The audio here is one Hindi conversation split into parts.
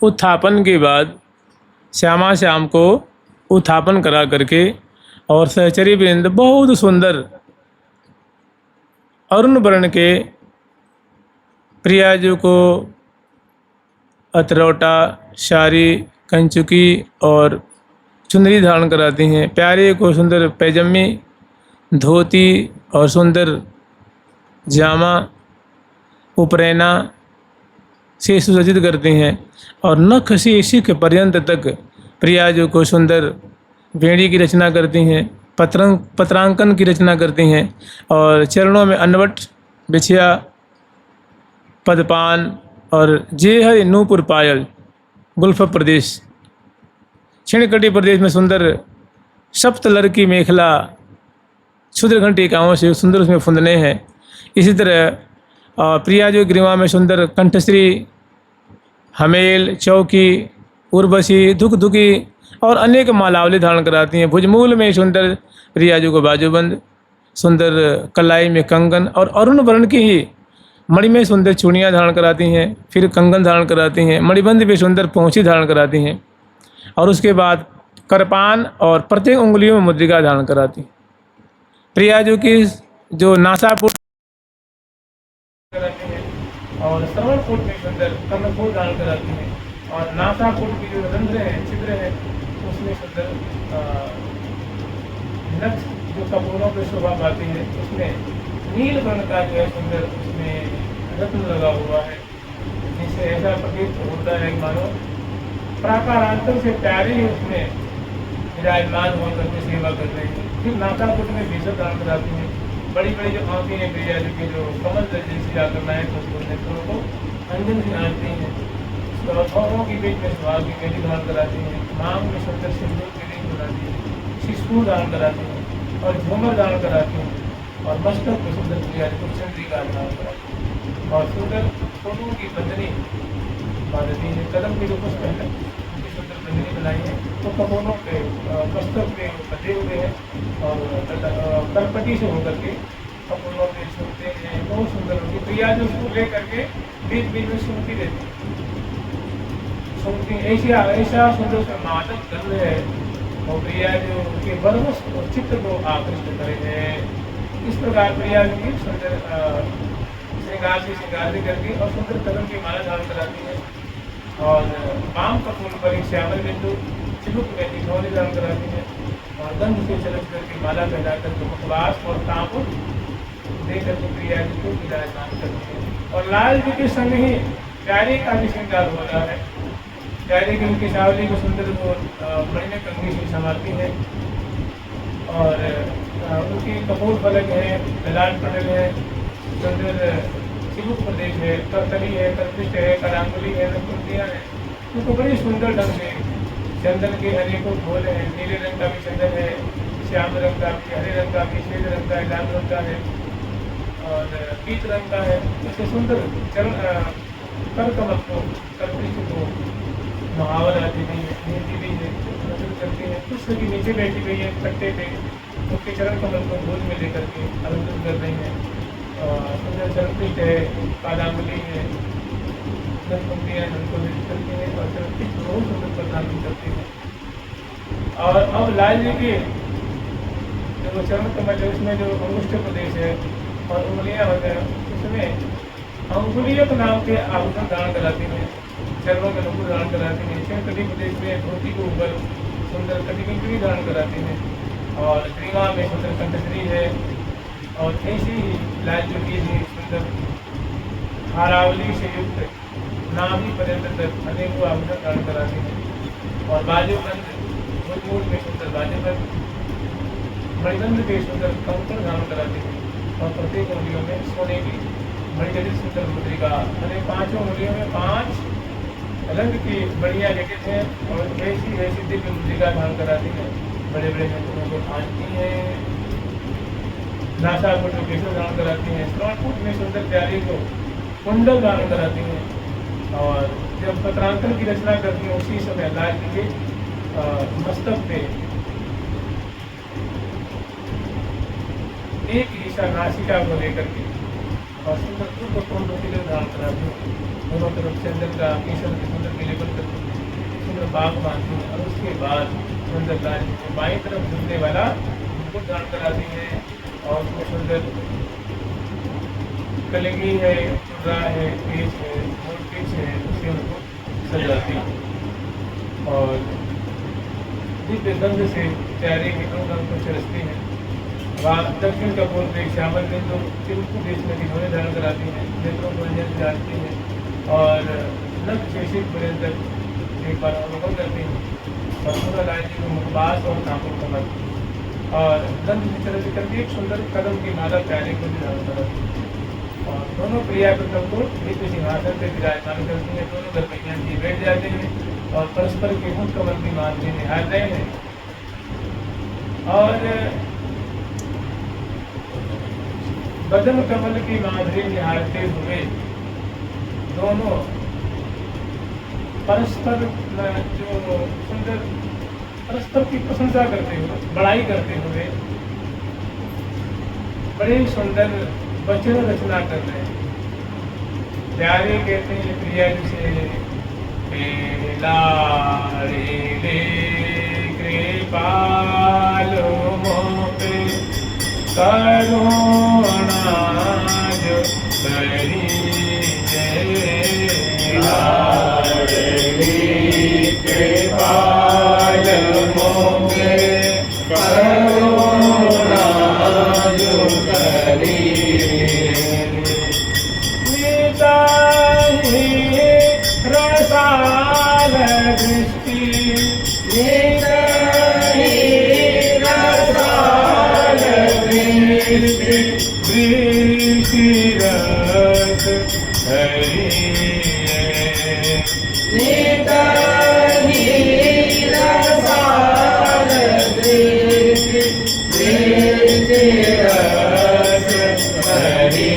उत्थापन के बाद श्यामा श्याम को उत्थापन करा करके और सहचरी वृंद बहुत सुंदर अरुण वर्ण के प्रियाजू को अतरौटा, साड़ी, कंचुकी और चुंदरी धारण कराती हैं। प्यारे को सुंदर पैजमी, धोती और सुंदर जामा उपरैना से सुसज्जित करती हैं और नख से शिख पर्यंत तक प्रियाजू को सुंदर बेड़ी की रचना करती हैं, पत्रांकन की रचना करती हैं और चरणों में अन्नवट, बिछिया, पदपान और जे है नूपुर पायल, गुल्फ प्रदेश, क्षीणकटी प्रदेश में सुंदर सप्तलर की मेखला क्षुद्र घंटिकाओं से सुंदर उसमें फुंदने हैं। इसी तरह प्रियाजू ग्रीवा में सुंदर कंठश्री, हमेल, चौकी, उर्वशी, धुकी और अनेक मालावली धारण कराती हैं। भुजमूल में सुंदर प्रियाजू को बाजूबंद, सुंदर कलाई में कंगन और अरुण वर्ण की ही मणि में सुंदर चूड़ियाँ धारण कराती हैं। फिर कंगन धारण कराती हैं, मणिबंध में सुंदर पहुँची धारण कराती हैं और उसके बाद करपान और प्रत्येक उंगलियों में मुद्रिका धारण कराती। प्रियाजू की जो नासापुट कराती हैं और श्रवणपुट में सुंदर कर्णपुट धारण कराती हैं और नासापुट की जो रंध्र है, छिद्र है, उसमें सुंदर नथ जो कपूरों पर शोभा पाती है, उसमें नील वर्ण का जो है सुंदर उसमें रत्न लगा हुआ है, जिससे ऐसा प्रतीत होता है मानो प्राकारांतर से प्यारे ही उसमें विराजमान होकर के सेवा कर रहे हैं। फिर नासापुट में बेसर धारण कराती हैं। बड़ी बड़ी जो आँखें हैं प्रियाजू की जो कमल जैसी आकरनाएं तो नेत्रों को अंजन से आंकती हैं। औरों के बीच में सुहाग की मेहंदी धारण कराती हैं, मांग में सुंदर सिंदूर की रिंग बनाती हैं, शिशु धारण कराती हैं और झूमर धारण कराती हैं और मस्तक में सुंदर प्रियाजू को चंद्री का धारण कराती हैं और सुंदर सोनू की बंदनी बांधती है। कदम की जो पुष्प है उनकी सुंदर बंदनी बनाई है तो कपोलों पे मस्तक पे बंधे हुए हैं और करपटी से होकर के कपोलों पे छूटते हैं। बहुत सुंदर उनकी प्रियाजू उसको ले करके बीच बीच में सुनती रहती है, सुनती ऐसा सुंदर सा मादक गंध है और प्रियाजू के वर्ण चित्त को आकृष्ट करे हैं। इस प्रकार प्रियाजू की सुंदर श्रृंगार से श्रृंगार करके और सुंदर कदम की माला धारण कराती है और वाम कपूर पर एक श्यामल बिंदु चिबुक में दिखौली धारण कराती है और गंध से चलत करके माला पहना करके मुखवास और तांबुल देकर के प्रियाजू को विराजमान करती है और लाल जी के संग ही प्यारे का भी श्रृंगार हो रहा है। प्यारे की उनकी सावली को सुंदर मणि कंघी से संभालती है और उनकी कपूर फलक है, ललाट पटल है, सुंदर चिबुक प्रदेश है, करतली है, करपिष्ट है, करांगुली है, नकुंडियाँ है। उनको बड़ी सुंदर ढंग से चंदन के अनेकों फूल हैं, नीले रंग का भी चंदन है, श्याम रंग का भी, हरे रंग का भी, श्वेत रंग का, लाल रंग का है और पीत रंग का है। इससे सुंदर चरण कर कमल को, करपिष्ट को महावर आती नहीं है, नीति भी है, नजर करती है। कृष्ण की नीचे बैठी हुई है कट्टे पे, उसके चरण कमल को गोद में लेकर के अलंकृत कर रही है और सुंदर चरणपृष्ठ है, पादांगुली है, नलकुंडियाँ उनको करती है और चरणपृष्ठ बहुत सुंदर प्रदान करती है। और अब लाल जी के जो चरण कमल है उसमें जो अंगुष्ठ प्रदेश है और उंगलियाँ वगैरह, उसमें अंगुलियक नाम के आभूषण धारण कराती हैं, चरणों में नुपुर धारण कराती हैं। क्षीणकटी प्रदेश में धोती के ऊपर सुंदर कटिकंकड़ी धारण कराती हैं और ग्रीवा में सुंदर कंठश्री है और ऐसी ही लाल जी की सुंदर हारावली से युक्त नाभि पर्यंत तक अनेकों आभूषण धारण कराती हैं और बाजूबंद भुजमूल में सुंदर बाजूबंद, मणिबंध के सुंदर कंकण धारण कराती हैं और प्रत्येक उंगलियों में सोने की मणिजटित सुंदर मुद्रिका, मैंने पांचों उंगलियों में 5 रंग की बढ़िया जटित है और वैसी वैसी दिव्य मुद्रिका धारण कराती है। बड़े बड़े नेत्रों को आंखी है, नासापुट में केशव धारण कराती हैं, श्रवणपुट में सुंदर प्यारी को कुंडल धारण कराती हैं और जब पत्रांकन की रचना करती हैं उसी समय लाल जी के मस्तक पे एक ईशा नासिका को लेकर के और सुंदर पूर्ण पूर्ण के धारण कराती हैं। दोनों तरफ चंदन का केसर के सुंदर के लेबल करती हैं, सुंदर बाग बांधती हैं और उसके बाद सुंदर लाल बाई तरफ झूलने वाला मुकुट धारण कराती हैं और उसमें सुंदर कलगी है, चुर्रा है, पेच है, मोरपीच है, उसे उनको सजाती हैं और दिव्य गंध से प्यारे के अंग अंग को चरसती हैं। वहाँ दक्षिण का पूर्व एक श्यामल बिंदु तिरुपति देश में घिनौने धारण कराती हैं, नेत्रों को रंजन डालती हैं और नख शेषित पर्यंत एक बार अवलोकन करती हैं और पूरा लाल जी को मुखबास और कांपड़ कमल और गंध से चरस करके एक सुंदर कदम की माला प्यारे को भी धारण कराती हैं और दोनों प्रिया पुत्र को नित्य सिंहासन पर विराजमान करती हैं। दोनों दरमिया जी बैठ जाते हैं और परस्पर के मुख कमल की माधुरी निहार रहे हैं और बदन कमल की माधुरी निहारते हुए दोनों परस्पर जो सुंदर परस्पर की प्रशंसा करते हुए, बड़ाई करते हुए बड़े सुंदर वचन रचना कर रहे हैं। प्यारे कहते हैं प्रिया जिसे लाड़े ले कृपाल मोपे करुणा जो करी लाड़े कृपाल मोपे करुणा जो करी रसाल दृष्टि रसाल दृष्टि दृष्टि रस हरि रसाल दृष्टि दृष्टि रस हरि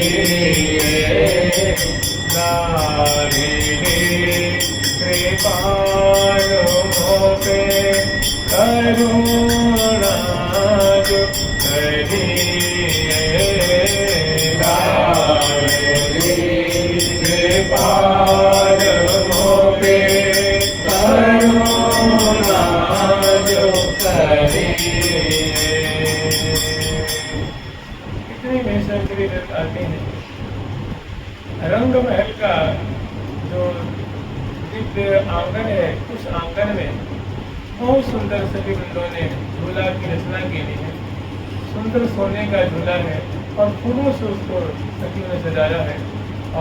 कृपाल मोपे करुणा जो करी कृपाल मोपे करुणा जो करी। इतनी में शंकरी आती हैं। रंग महल का जो दिव्य आंगन है, उस आंगन में बहुत सुंदर सभी वृंदों ने झूला की रचना की है। सुंदर सोने का झूला है और फूलों से उसको सखियों ने सजाया है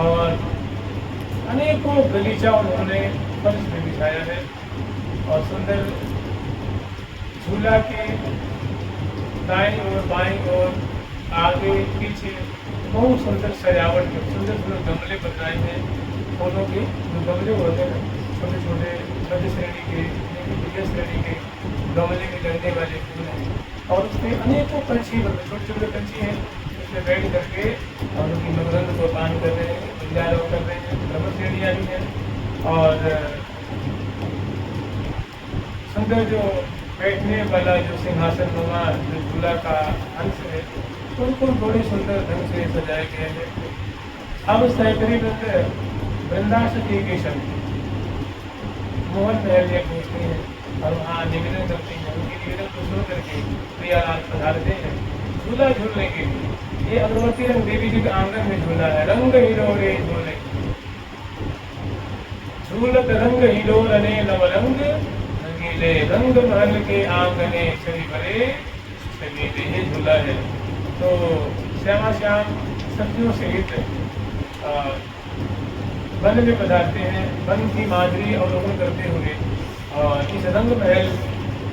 और अनेकों गलीचा उन्होंने फर्श में बिछाया है और सुंदर झूला के दाएं और बाएं और आगे पीछे बहुत सुंदर सजावट है। सुंदर सुंदर गमले बनाए हैं फूलों के, जो गमले होते हैं छोटे छोटे मध्य श्रेणी के, द्वितीय श्रेणी के गमले में लगने वाले फूल हैं और उसमें अनेकों पंछी छोटे छोटे पंछी हैं उसमें बैठ करके और उनकी मकरंद को पान कर रहे हैं, बंजारों कर रहे हैं, ब्रह्म श्रेणियाँ भी हैं और सुंदर जो बैठने वाला जो सिंहासन नुमा जो झूला का अंश है उनको बड़े सुंदर ढंग से सजाया गया है। अब सैकड़ी वृंदासती के शब्द मोहन महल में पहुँचते हैं और वहाँ निवेदन करते हैं। उनके निवेदन को सुन करके प्रियालाल पधारते हैं झूला झूलने के लिए। ये अगरबत्ती रंग देवी जी के आंगन में झूला है। रंग हिलोरे झूले झूलत रंग हिलोरने नवरंग रंगीले रंग महल के आंगने छवि भरे छवि ये झूला है। तो श्यामा श्याम सब्जियों सहित वन में पधारते हैं, वन की माधुरी अवलोकन करते हुए और इस रंग महल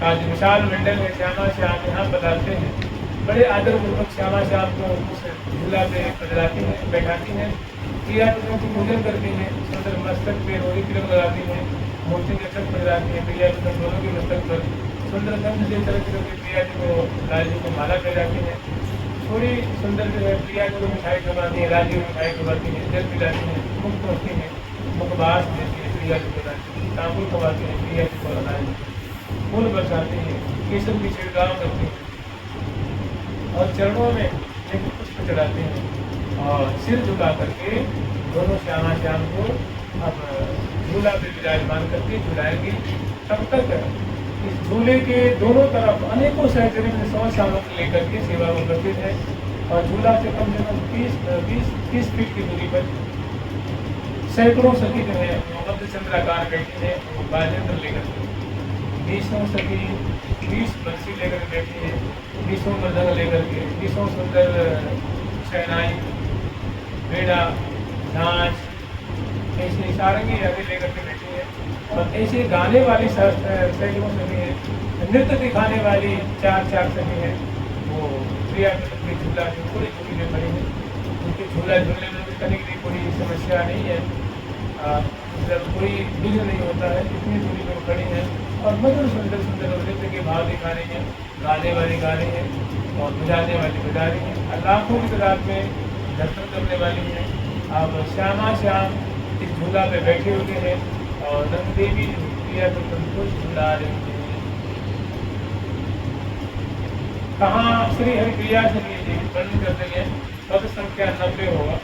का जो विशाल मंडल है श्यामा श्याम यहाँ पधारते हैं। बड़े आदर पूर्वक श्यामा श्याम को उस झूला पे पधराती हैं, बैठाती हैं, प्रिया पुत्रों की पूजन करती हैं, सुंदर मस्तक पे रोही तिलक लगाती हैं, मूर्ति के छत पधराती हैं, प्रिया पुत्र दोनों के मस्तक पर सुंदर गंध से चल करके प्रिया जी को लाल जी को माला पहनाती हैं। थोड़ी सुंदर जो है प्रिया जी को मिठाई खवाती है, राजी को मिठाई खवाती है, जल पिलाती है, मुख पहुँचती है, मुखबास देती है, प्रिया जी को तांबुल खवाती है, प्रिया जी को लगाती है, फूल बरसाती है, केसर की छिड़काव करती है और चरणों में एक पुष्प चढ़ाते हैं और सिर झुका करके दोनों श्यामा श्याम को अब झूला पे विराजमान करके झुलाएंगे। तब तक इस झूले के दोनों तरफ अनेकों सहचरी में 100 सामक लेकर के सेवा में उपस्थित है और झूला से कम 30 फीट की दूरी पर सैकड़ों सखी जो है मध्य चंद्राकार बैठी है, वो बाजेंद्र लेकर के 20 सखी 20 बंसी लेकर बैठी है, 20 मृदंग लेकर के, 20 सुंदर शहनाई बेड़ा नाच ऐसे सारंगी आदि लेकर के बैठी है और ऐसे गाने वाली सैकड़ों सखी है, नृत्य दिखाने वाली 4 सखी है। वो प्रिया की झूला जो पूरी झूली में खड़ी है, उनके झूला झूलने में भी करने के लिए कोई समस्या नहीं है, मतलब कोई विघ्न नहीं होता है। इतनी दूरी में खड़ी है और मधुर सुंदर सुंदर नृत्य के भाव दिखा रही है, गाने वाली गा रही है और बजाने वाली बजा रही है और लाखों की तादाद में दर्शन करने वाली है। अब श्यामा श्याम इस झूला पे बैठे हुए हैं और रंग देवी प्रिया को संतोष झूला रही है। कहाँ श्री हरिप्रिया से वर्णन करते हैं, पद संख्या 90 होगा।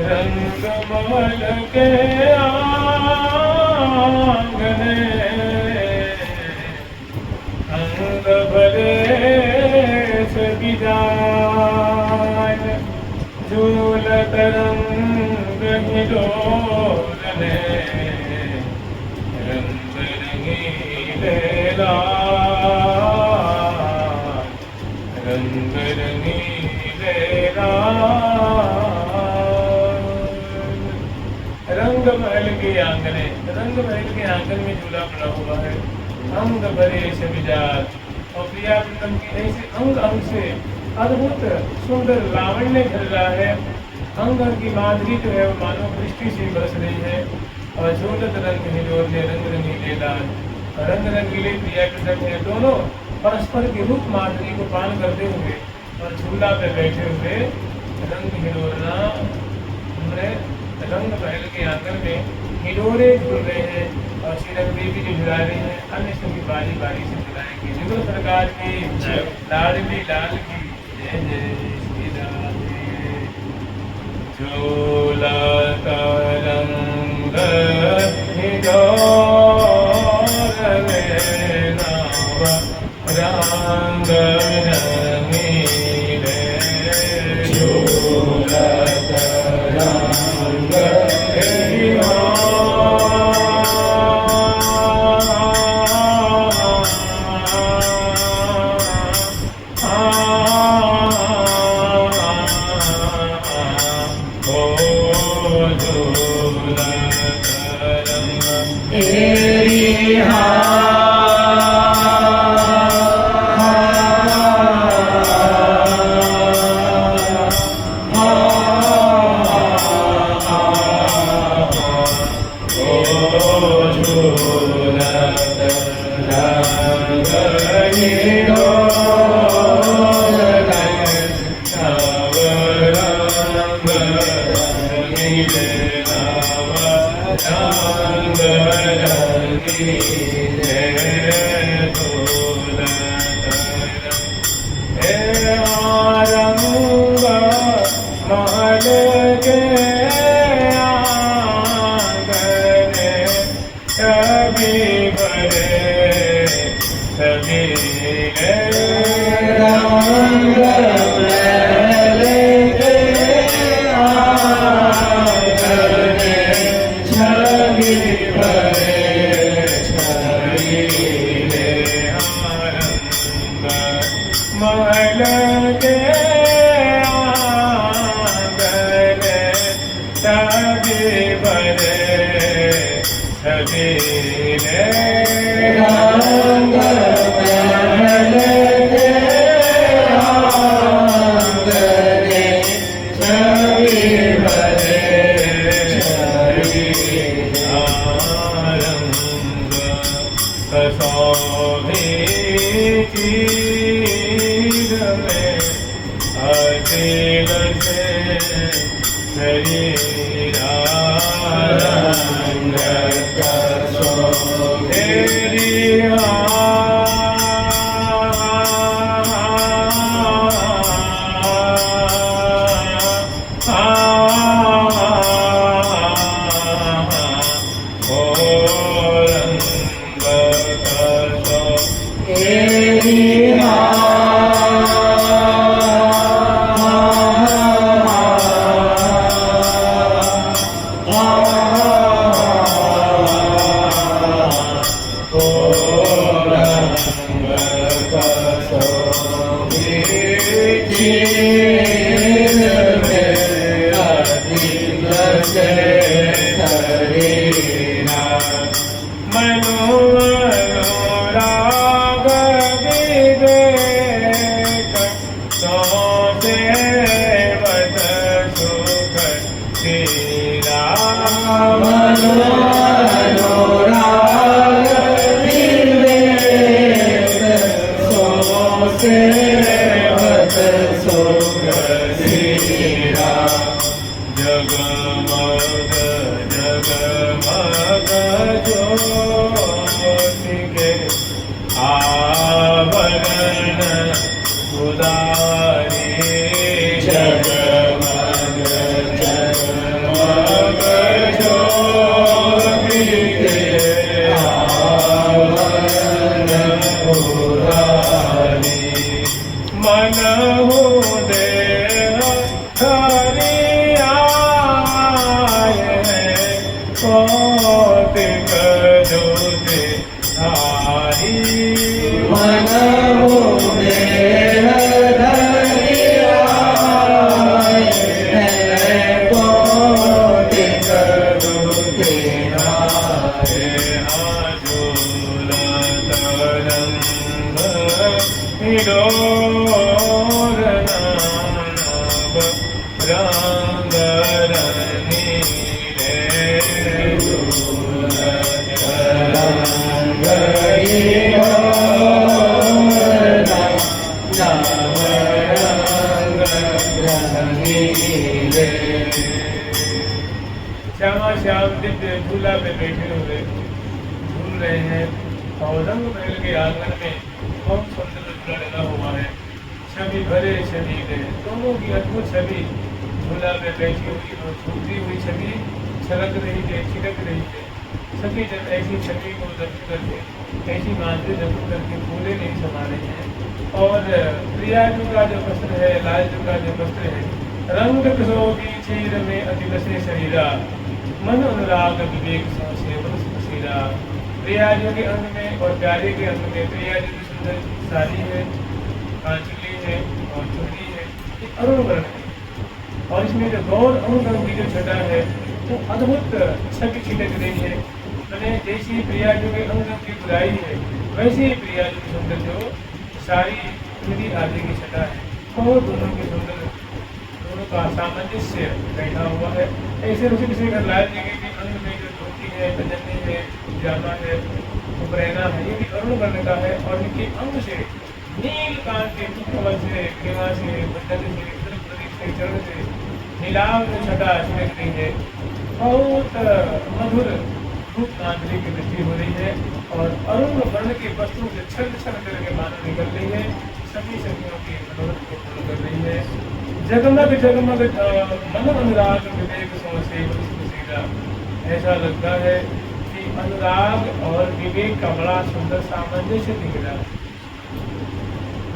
रंगमल के आंगने अंग भरे से बिजान झूलत रंग हिडोलने रंग रंगीले लाल रंग रंगीले रंग महल के आंगने, रंग महल के आंगन में झूला पड़ा हुआ है। अंग भरे से विजात और प्रिया प्रीतम की ऐसे अंग अंग से अद्भुत सुंदर लावण्य झल रहा है। अंग की माधुरी जो है वो मानव दृष्टि से बरस रही है और झूलत रंग हिलोरने रंग रंगीले लाल रंग रंगीले प्रिया प्रीतम है, दोनों परस्पर की रूप माधुरी को पान करते हुए और झूला पे बैठे हुए रंग हिलोरना रंग महल के आंगन में हिडोरे झूल रहे हैं और श्री रंग देवी जी झुला रही हैं। अन्य सभी बारी बारी से झुलाएंगे। जुगल सरकार की लाडली लाल की जय जय श्री राधे। झूला का रंग हिडोरे नावा रंग रंगीले झूला का रंग अतिल से शरीरा रंग कसो तेरी झूला पे बैठे हुए झूल रहे हैं और रंग महल के आंगन में बहुत सुंदर झूला लगा हुआ है। छवि भरे छवि गए दोनों की अद्भुत छवि झूला पे बैठी हुई और झूलती हुई छवि छलक रही है, छिड़क रही है। सभी जब ऐसी छवि को दर्शन करके ऐसी मानते दर्शन करके फूले नहीं समा रहे हैं। और प्रियाजू का जो वस्त्र है, लालजू का जो वस्त्र है, रंग कसोगी चीर में अतिवसे शरीरा मन अनुराग विवेक संसेवन सुशीला। प्रियाजू के अंग में और प्यारे के अंग में प्रियाजू की सुंदर साड़ी है, कांचली है और चुनरी है, ये अरुण वर्ण है। और इसमें जो गौर अरुण रंग की जो छटा है वो अद्भुत छवि छिटक रही है। मैंने जैसी प्रियाजू के अंग की बुराई है वैसे ही प्रियाजू की सुंदर जो साड़ी चुनरी आदि की छटा है, बहुत दोनों के सुंदर का सामंजस्य बैठा हुआ है। ऐसे उसी किसी का लाल जी के अंग में जो धोती है, पजन्नी है, जामा है, उपरैना है, ये भी अरुण वर्ण का है। और इनके अंग से नील कांत के कमल से, केवा से, बंदन से, प्रदीप से, चरण से नीलाव जो छटा छिड़क रही है। बहुत मधुर रूप माधुरी की वृद्धि हो रही है और अरुण वर्ण के वस्त्रों से छल छल करके मानो निकल रही है। सभी सखियों की मनोरथ को पूर्ण कर रही है। जगमग जगमग मन अनुराग विवेक से सीधा। ऐसा लगता है कि अनुराग और विवेक का बड़ा सुंदर सामंजस्य दिख रहा है।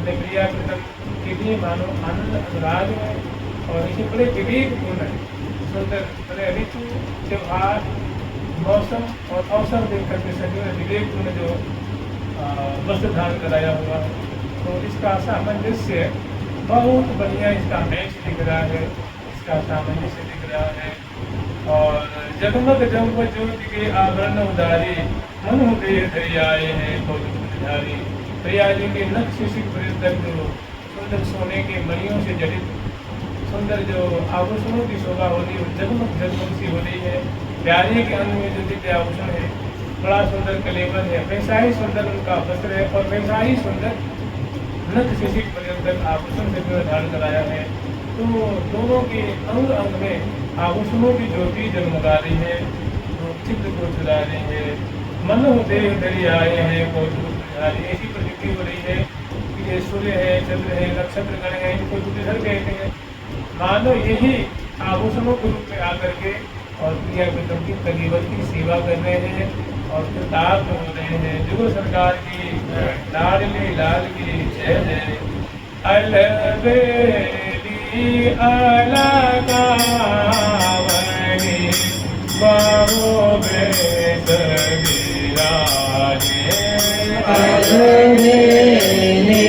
प्रिया कितनी मानो आनंद अनुराग है और इसे बड़े विवेकपूर्ण है। सुंदर बड़े ऋतु त्योहार मौसम और अवसर देख करके सभी ने विवेकपूर्ण जो वस्त्र धारण कराया हुआ है, तो इसका सामंजस्य बहुत बढ़िया, इसका मैच दिख रहा है, इसका सामंजस्य दिख रहा है। और जगमग जगमग ज्योति के आभरण उदारी मन हृदय धैर्याए हैं कौतुकधारी। प्रिया जी के नख शिशिर तक जो सुंदर सोने के मणियों से जड़ित सुंदर जो आभूषणों की शोभा हो रही है, जगमग जगमग सी हो रही है। प्यारे के अंग में जो दिव्य आभूषण है, बड़ा सुंदर कलेवर है, वैसा ही सुंदर उनका वस्त्र है और वैसा ही सुंदर नख शिशिर पर्यंत आभूषण से जो धारण कराया है। तो दोनों के अंग अंग में आभूषणों की ज्योति जगमगा रही है, तो चित्त को चुरा रही है। मन होते दरी आए हैं ऐसी प्रतीति हो रही है कि ये सूर्य है, चंद्र है, नक्षत्र गण है, इनको दूसर कहते हैं। मानो यही आभूषणों के रूप में आकर के और प्रिया प्रीतम की कलीवत की सेवा कर रहे हैं और कृतार्थ हो रहे हैं। जुगल सरकार की लाडली लाल की जय जय। अलबेली अलगावनी बाहो बेस विराजे। अलबेली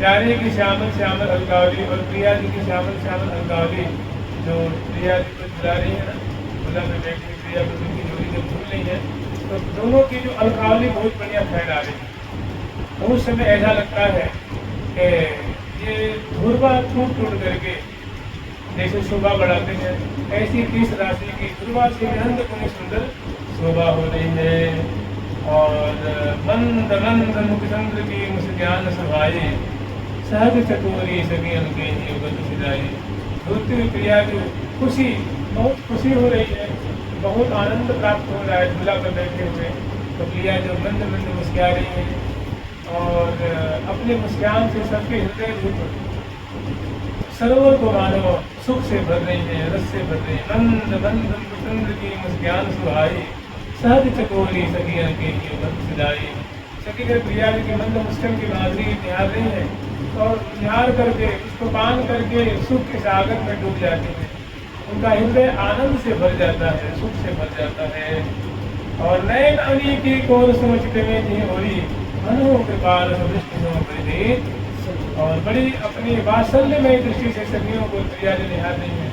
प्यारे की श्यामल श्यामल अलकावली और प्रिया जी की श्यामल श्यामल अलकावली जो प्रिया जी को बुला रही है ना, बुला में बैठी प्रिया को उनकी जोड़ी जब भूल रही है तो दोनों की जो अलकावली बहुत बढ़िया फैला रही है। तो उस समय ऐसा लगता है कि ये ध्रुवा टूट टूट करके जैसे शोभा बढ़ाते हैं, ऐसी 30 राशि की ध्रुवा से अनंत गुणी सुंदर शोभा हो रही है। और मंद मंद मुख चंद्र की मुस्कान सभाई सहज चकोरी सभी उनके युगत सिधाई। धोती हुई प्रिया जो खुशी, बहुत खुशी हो रही है, बहुत आनंद प्राप्त हो रहा है झूला पर बैठे हुए। तो प्रिया जो मंद मंद मुस्कुरा रही है और अपने मुस्कान से सबके हृदय रूप सरोवर को मानो सुख से भर रही है, रस से भर रही है। मंद मंद चंद्र की मुस्कान सुहाई सहज चकोरी सखी के युगत सिधाई। सखी के प्रिया जी की मंद मुस्कान की माधुरी निहार रही है और निहार करके उसको पान करके सुख के सागर में डूब जाते हैं। उनका हृदय आनंद से भर जाता है, सुख से भर जाता है। और नयन अनी की कौन सोचते में नहीं हो रही मनो कृपाल और बड़ी अपनी वात्सल्यमय दृष्टि से सखियों को प्रिया जी निहार रही है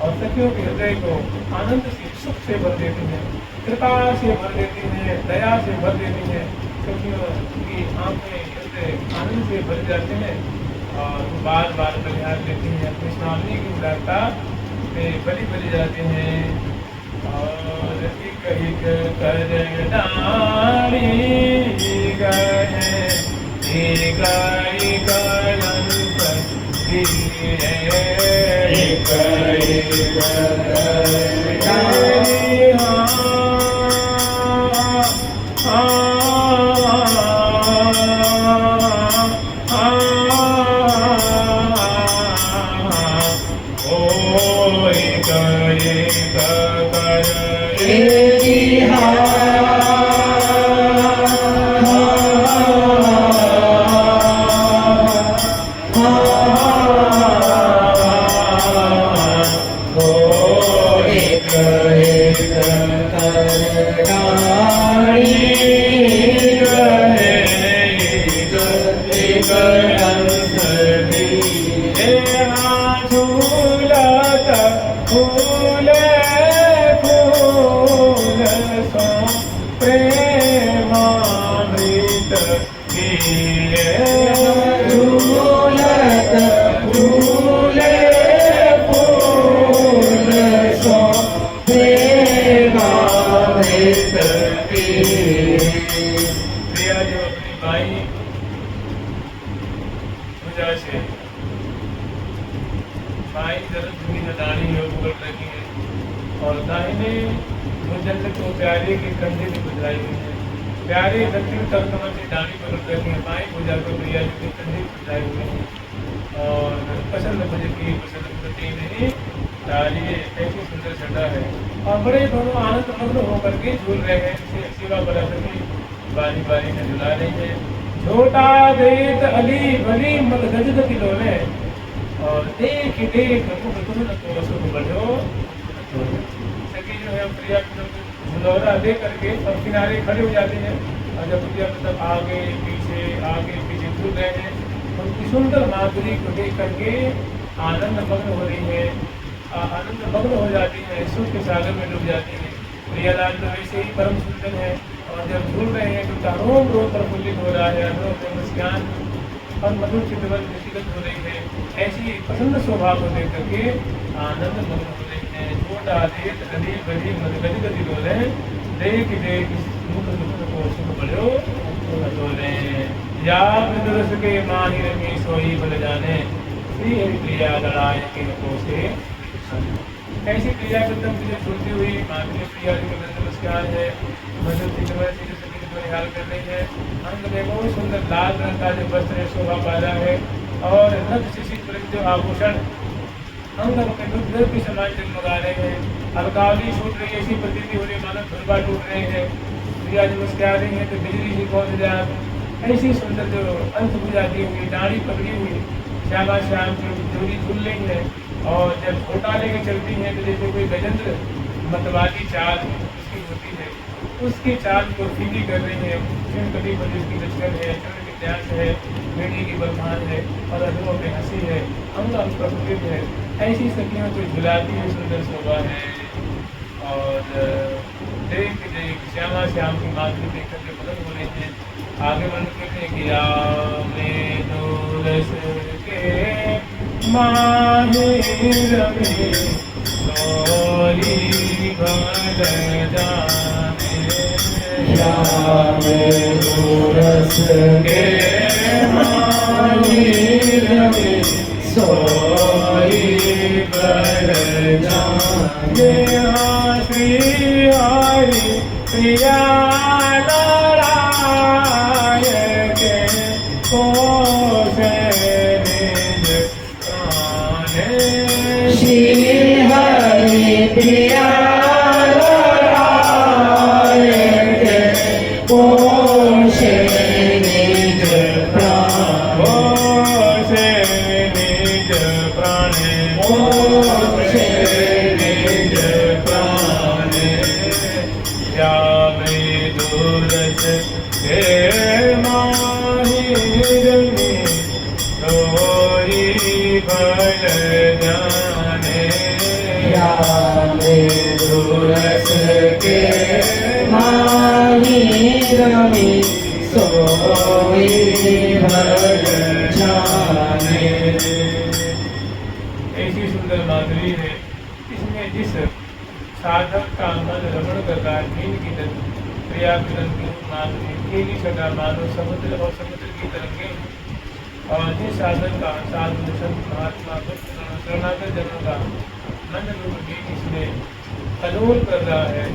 और सखियों के हृदय को आनंद से सुख से भर देती है, कृपा से भर देती है, दया से भर देती है। सखियों की आंखें हृदय आनंद से भर जाते हैं और बार बार बलिहार लेती हैं, अपनी स्वामी की उदारता पे बलि बलि जाते हैं। और एक एक कर डाली गए और दाहिने भुजंग को प्यारे की कंधे में गुजराई हुई है। प्यारे दक्षिण तल कमर की डाली पर रखी है, बाई भुजा को प्रिया जी के कंधे गुजराई हुई है। और पसंद भुज की पसंद प्रति नहीं डालिए ऐसी सुंदर छटा है। और बड़े दोनों आनंद मग्न होकर के झूल रहे हैं। शिवा बरासती बारी बारी में झुला रही है। छोटा देत अली बली मगधज किलोने और देख देख तुम तो सुख बढ़ो। सखी जो है प्रिया झुलौरा दे करके और किनारे खड़े हो जाते हैं, और जब प्रिया मतलब आगे पीछे घूम रहे हैं, उनकी सुंदर माधुरी को देख करके आनंद मग्न हो रही है, आनंद मग्न हो जाती है, सुख के सागर में डूब जाती है। प्रियालाल तो वैसे ही परम सुंदर है, और जब झूल रहे हैं तो रोम रोम प्रफुल्लित हो रहा है, रोम मुस्कान और मधुर चित्रवत दृष्टिगत हो रही है। ऐसी प्रसन्न शोभा को देख करके आनंद मग्न हो रही है। छोटा देख गदी गदी गदी गदी डोले, देख देख मुख दुख को सुख बढ़ो डोले। या विदुरस के माहिर में सोई बल जाने, श्री हरि प्रिया लड़ाए के नको से। ऐसी प्रिया एकदम तुझे छूटती हुई माधुरी प्रिया जी का नमस्कार है। मधुर चित्रवत हाल कर रही है। अंग में बहुत सुंदर लाल रंग का जो वस्त्र है शोभा पा रहा है, और रक्त शिशिर जो आभूषण अंग में दुर्ग के समान जगमगा रहे हैं। अलकावली छूट रही है, ऐसी प्रतीति हो रही है मानो धुरबा टूट रहे हैं। प्रिया जी मुस्कुरा रही है तो बिजली ही पहुंच जाए। ऐसी सुंदर जो अंत बुझाती हुई डाढ़ी पकड़ी हुई श्यामा श्याम की जोड़ी झूल रही है, और जब छोटा लेके चलती है तो जैसे कोई गजेंद्र मतवाली चाल उसकी होती है, उसकी चाल को फीकी कर रही है। कभी बड़ी उसकी लश्कर है, चरण की न्यास है, बेटी की बरमान है, और अधुओं पे हंसी है, अंग अंग प्रफुल्लित है। ऐसी सखियों को झुलाती हुई सुंदर शोभा है। और देख देख श्यामा श्याम की माधुरी देख करके मदद हो रही है। आगे मन कहते हैं कि में दूरस के माहिर में सोई भल जाने, श्याम दूरस के माहिर में सोई भल जाने। श्री हरि प्रिया लड़ाए के कोसे निज प्राणे। श्री हरि प्रिया लड़ाए के कोसे निज प्राण। कोसे निज प्राणे, कोसे निज प्राणे। श्यामे दूरस के माहिर में सोई भल जाने। श्याम दूरस के माहिर में सोई भल जाने। ऐसी सुंदर माधुरी है, इसमें जिस साधक का मन रमण कर रहा है, नील की तरह प्रिया की माधुरी केली छटा मानो समुद्र और समुद्र की तरंगे। और जिस साधक का साधु संत महात्मा भक्त शरणागत जनों का मन रूप भी इसमें कलोल कर रहा है,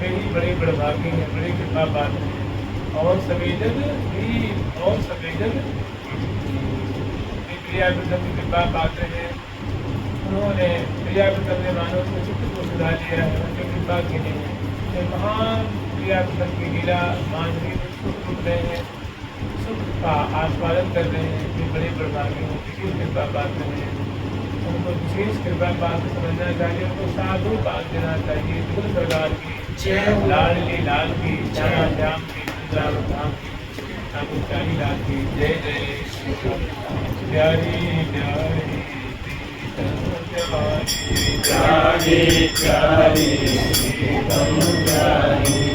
वे ही बड़े बड़भागी हैं, बड़ी कृपा बात है। और सभी जग भी और सभी जग प्रिया की कृपा पाते हैं। उन्होंने प्रिया ने मानव को चित्त को सुधा लिया है, उनकी कृपा के लिए महान प्रिया की लीला मानवी सुख लूट रहे हैं, सुख का आस्वादन कर रहे हैं। जो बड़े प्रभावी हो विशेष कृपा पाते हैं, उनको विशेष कृपा पात्र समझना चाहिए, उनको साधु पात्र देना चाहिए। दूर सरकार की लाडली लाल की श्यामा श्याम की धाम की ठाकुर चारी लाल की जय जय। प्यारी प्यारी प्यारी प्यारी प्यारी